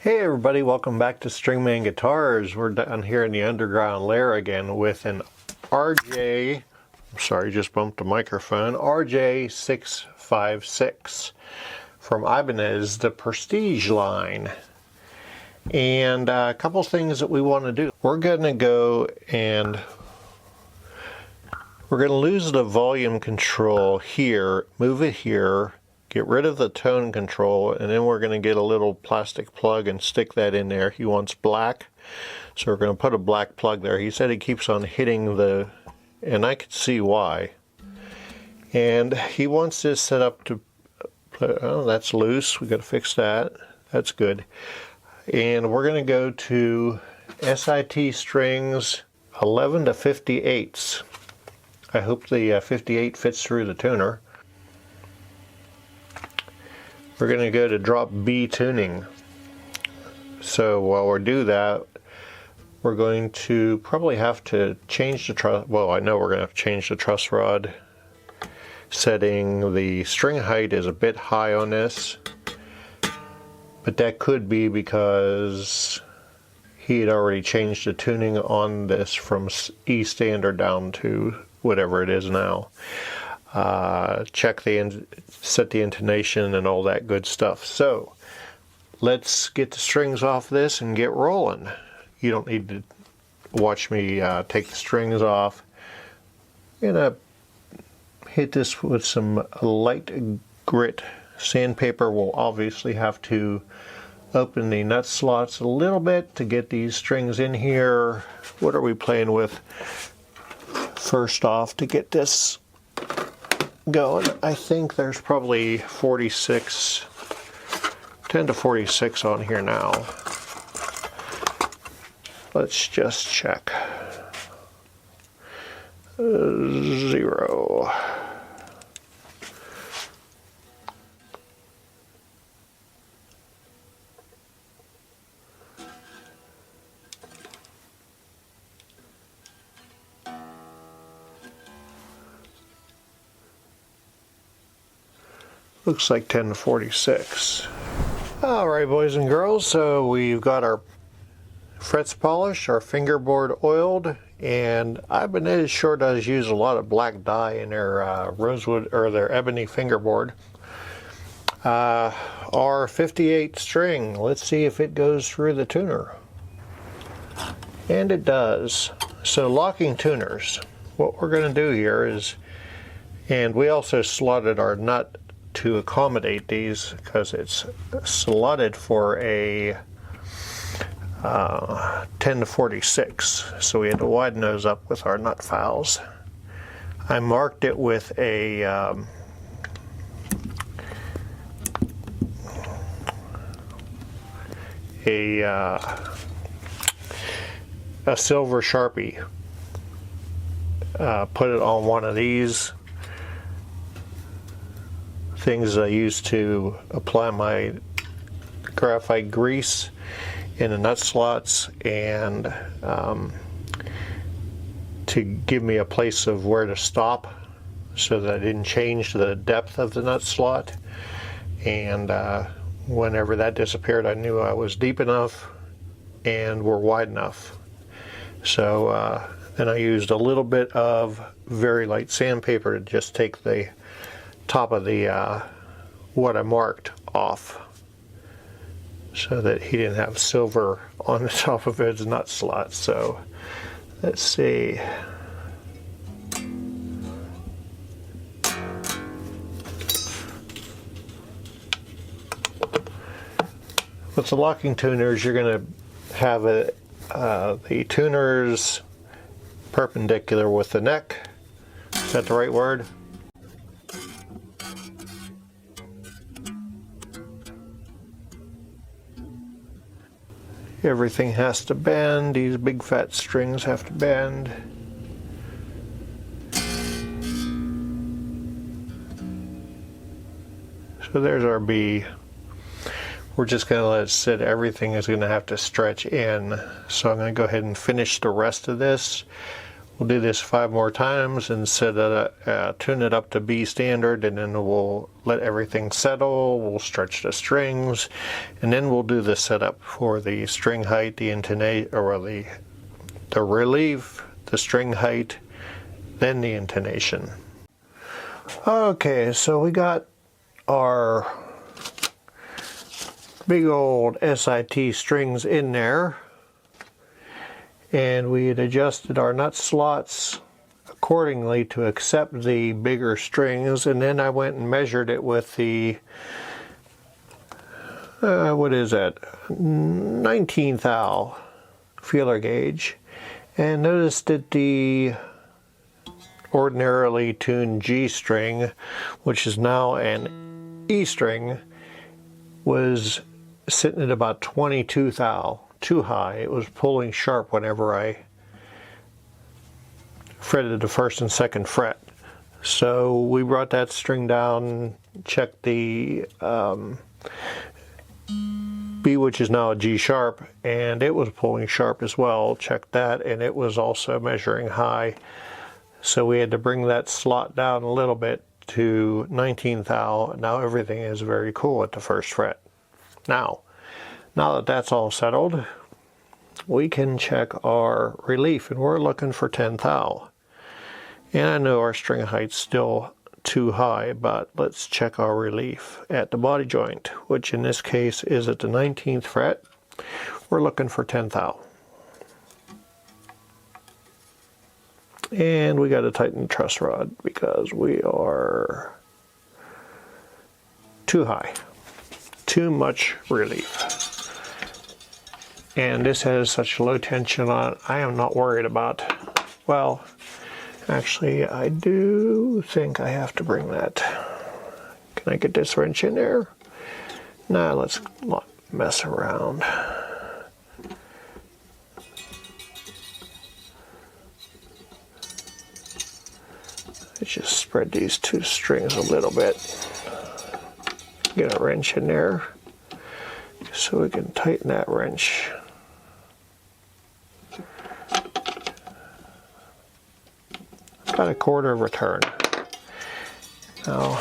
Hey everybody, welcome back to Stringman Guitars. We're down here in the underground lair again with an RJ, I'm sorry, just bumped the microphone, RJ656 from Ibanez, the Prestige line. And a couple things that we want to do. We're going to go and we're going to lose the volume control here, move it here, get rid of the tone control, and then we're going to get a little plastic plug and stick that in there. He wants black, so we're going to put a black plug there. He said he keeps on hitting the, and I could see why. And he wants this set up to, oh, that's loose. We got to fix that. That's good. And we're going to go to SIT strings 11 to 58ths. I hope the 58 fits through the tuner. We're going to go to drop B tuning. So while we do that, we're going to probably have to change the truss. Well, I know we're going to have to change the truss rod setting. The string height is a bit high on this, but that could be because he had already changed the tuning on this from E standard down to whatever it is now. Check the set the intonation and all that good stuff. So let's get the strings off this and get rolling. You don't need to watch me take the strings off. I'm gonna hit this with some light grit sandpaper. We'll obviously have to open the nut slots a little bit to get these strings in here. What are we playing with first off to get this going? I think there's probably 46, 10 to 46 on here now. Let's just check. 0. Looks like 10 to 46. Alright, boys and girls, so we've got our frets polished, our fingerboard oiled, and Ibanez sure does use a lot of black dye in their rosewood or their ebony fingerboard. Our 58 string, let's see if it goes through the tuner. And it does. So locking tuners, what we're going to do here is, and we also slotted our nut to accommodate these because it's slotted for a 10 to 46, so we had to widen those up with our nut files. I marked it with a silver Sharpie. Put it on one of these things I use to apply my graphite grease in the nut slots, and to give me a place of where to stop so that I didn't change the depth of the nut slot. And whenever that disappeared, I knew I was deep enough and were wide enough. So then I used a little bit of very light sandpaper to just take the top of the what I marked off, so that he didn't have silver on the top of his nut slot. So let's see. With the locking tuners, you're going to have the tuners perpendicular with the neck. Is that the right word? Everything has to bend. These big fat strings have to bend. So there's our B. We're just going to let it sit. Everything is going to have to stretch in. So I'm going to go ahead and finish the rest of this We'll do this 5 more times and tune it up to B standard, and then we'll let everything settle. We'll stretch the strings, and then we'll do the setup for the string height, the intonation, or the relief, the string height, then the intonation. Okay, so we got our big old SIT strings in there, and we had adjusted our nut slots accordingly to accept the bigger strings, and then I went and measured it with the what is that, 19th thou feeler gauge, and noticed that the ordinarily tuned G string, which is now an E string, was sitting at about 22 thou, too high. It was pulling sharp whenever I fretted the 1st and 2nd fret. So we brought that string down, checked the B, which is now a G sharp, and it was pulling sharp as well. Checked that, and it was also measuring high. So we had to bring that slot down a little bit to 19th thou. Now everything is very cool at the 1st fret. Now that that's all settled, we can check our relief, and we're looking for 10th thou. And I know our string height's still too high, but let's check our relief at the body joint, which in this case is at the 19th fret. We're looking for 10th thou. And we got to tighten the truss rod because we are too high. Too much relief. And this has such low tension on it, I am not worried about. Well, actually, I do think I have to bring that. Can I get this wrench in there? Nah, let's not mess around. Let's just spread these 2 strings a little bit. Get a wrench in there so we can tighten that wrench. About a 1/4 of a turn. Now,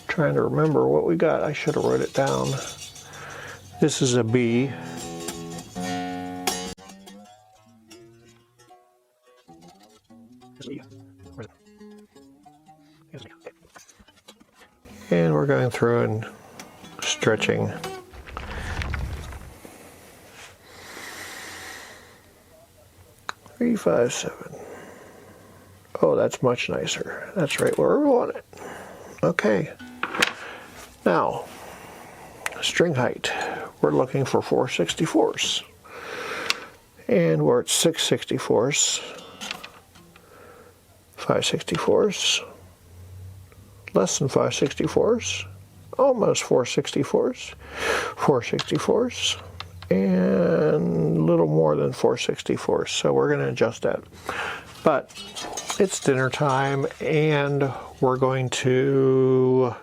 trying to remember what we got. I should have wrote it down. This is a B. And we're going through and stretching. Three, 5, 7. Oh, that's much nicer. That's right where we want it. Okay. Now, string height. We're looking for 4/64. And we're at 6/64. 5/64. Less than 5/64. Almost 4/64. 4/64. And a little more than 4/64. So we're going to adjust that. But it's dinner time, and we're going to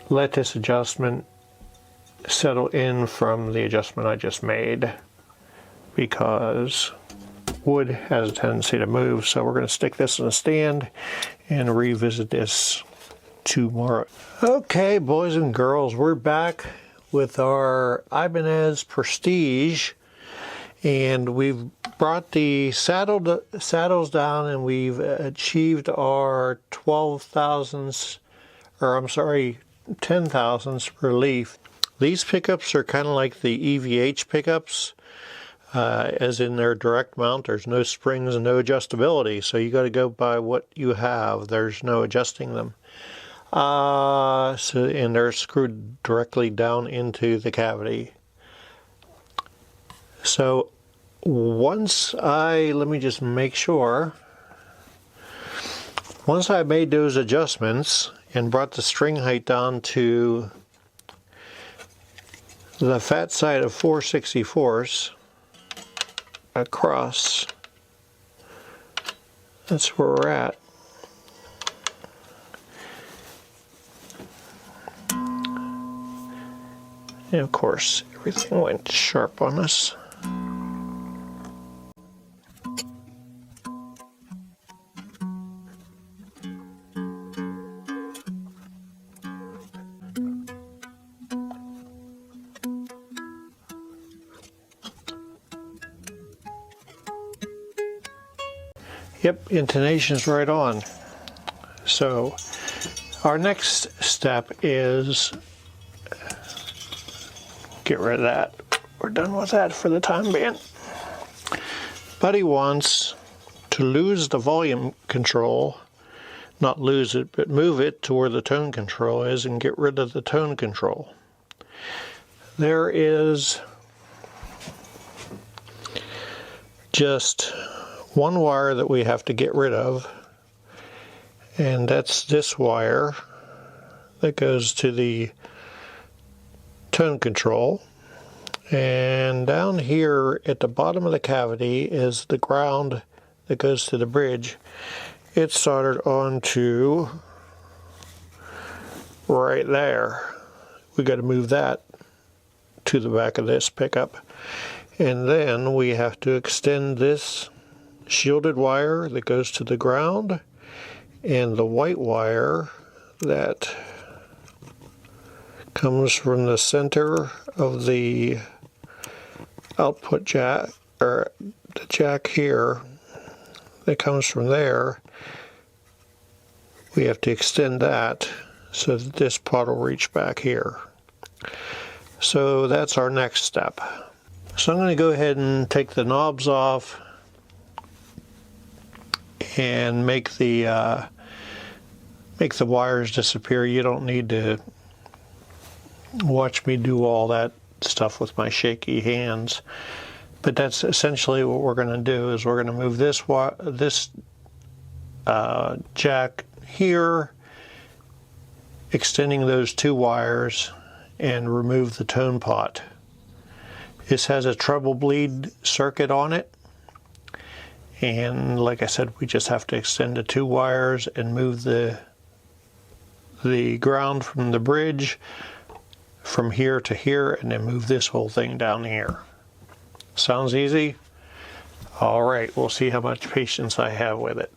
let this adjustment settle in from the adjustment I just made, because wood has a tendency to move. So we're going to stick this in a stand and revisit this tomorrow. Okay, boys and girls, we're back with our Ibanez Prestige, and we've brought the saddles down, and we've achieved our 10 thousandths relief. These pickups are kind of like the EVH pickups, as in their direct mount. There's no springs and no adjustability, so you got to go by what you have. There's no adjusting them. And they're screwed directly down into the cavity. So let me just make sure. Once I made those adjustments and brought the string height down to the fat side of 4/64 across, that's where we're at. And of course, everything went sharp on us. Yep, intonation's right on. So our next step is get rid of that. We're done with that for the time being. Buddy wants to lose the volume control, not lose it, but move it to where the tone control is and get rid of the tone control. There is just one wire that we have to get rid of, and that's this wire that goes to the tone control. And down here at the bottom of the cavity is the ground that goes to the bridge. It's soldered onto right there. We got to move that to the back of this pickup. And then we have to extend this shielded wire that goes to the ground and the white wire that comes from the center of the output jack, or the jack here that comes from there. We have to extend that so that this pot will reach back here. So that's our next step. So I'm going to go ahead and take the knobs off and make the wires disappear. You don't need to watch me do all that stuff with my shaky hands, but that's essentially what we're going to do. Is we're going to move this jack here, extending those two wires, and remove the tone pot. This has a treble bleed circuit on it, and like I said, we just have to extend the two wires and move the ground from the bridge from here to here, and then move this whole thing down here. Sounds easy? All right, we'll see how much patience I have with it.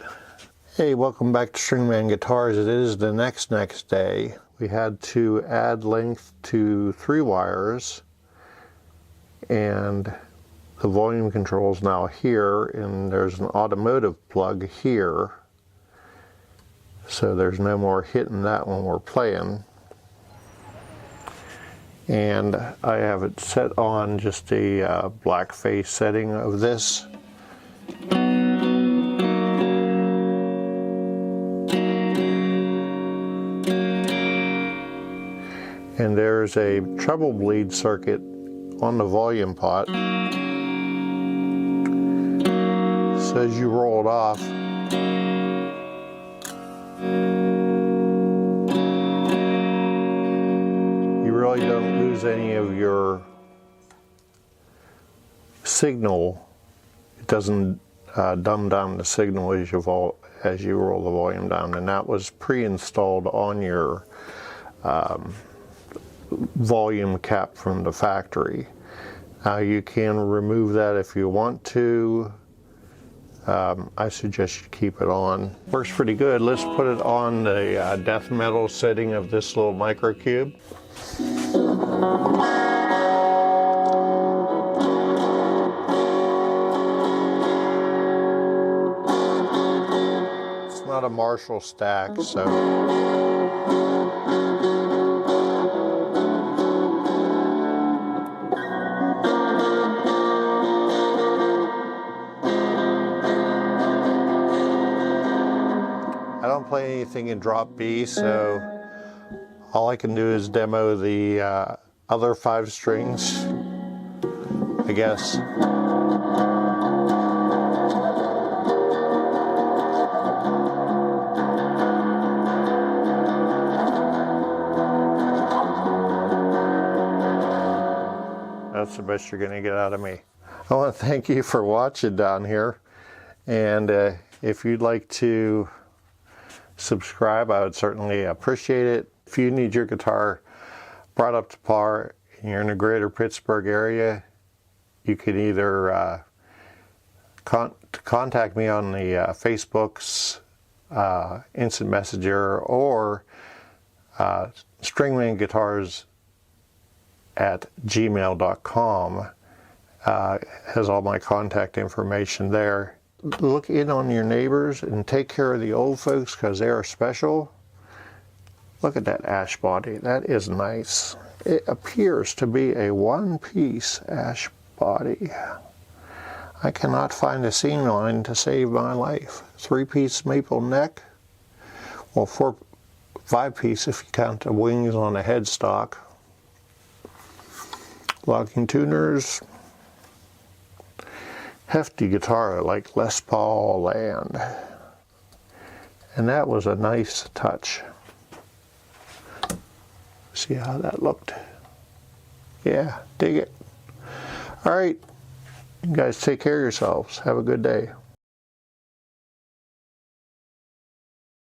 Hey, welcome back to Stringman Guitars. It is the next day. We had to add length to 3 wires, and the volume control is now here, and there's an automotive plug here, so there's no more hitting that when we're playing. And I have it set on just a black face setting of this. And there's a treble bleed circuit on the volume pot. So as you roll it off, you really don't lose any of your signal. It doesn't dumb down the signal as you roll the volume down, and that was pre-installed on your volume cap from the factory. You can remove that if you want to. I suggest you keep it on. Works pretty good. Let's put it on the death metal setting of this little microcube. It's not a Marshall stack, so I don't play anything in drop B, so all I can do is demo the other 5 strings, I guess. That's the best you're going to get out of me. I want to thank you for watching down here, and if you'd like to subscribe, I would certainly appreciate it. If you need your guitar brought up to par and you're in the greater Pittsburgh area, you can either contact me on the Facebook's instant messenger, or stringmanguitars@gmail.com has all my contact information there. look in on your neighbors and take care of the old folks because they are special. Look at that ash body. That is nice. It appears to be a one-piece ash body. I cannot find a seam line to save my life. 3-piece maple neck. Well, 5-piece if you count the wings on the headstock. Locking tuners. Hefty guitar like Les Paul Land. And that was a nice touch. See how that looked? Yeah, dig it. All right, you guys take care of yourselves. Have a good day.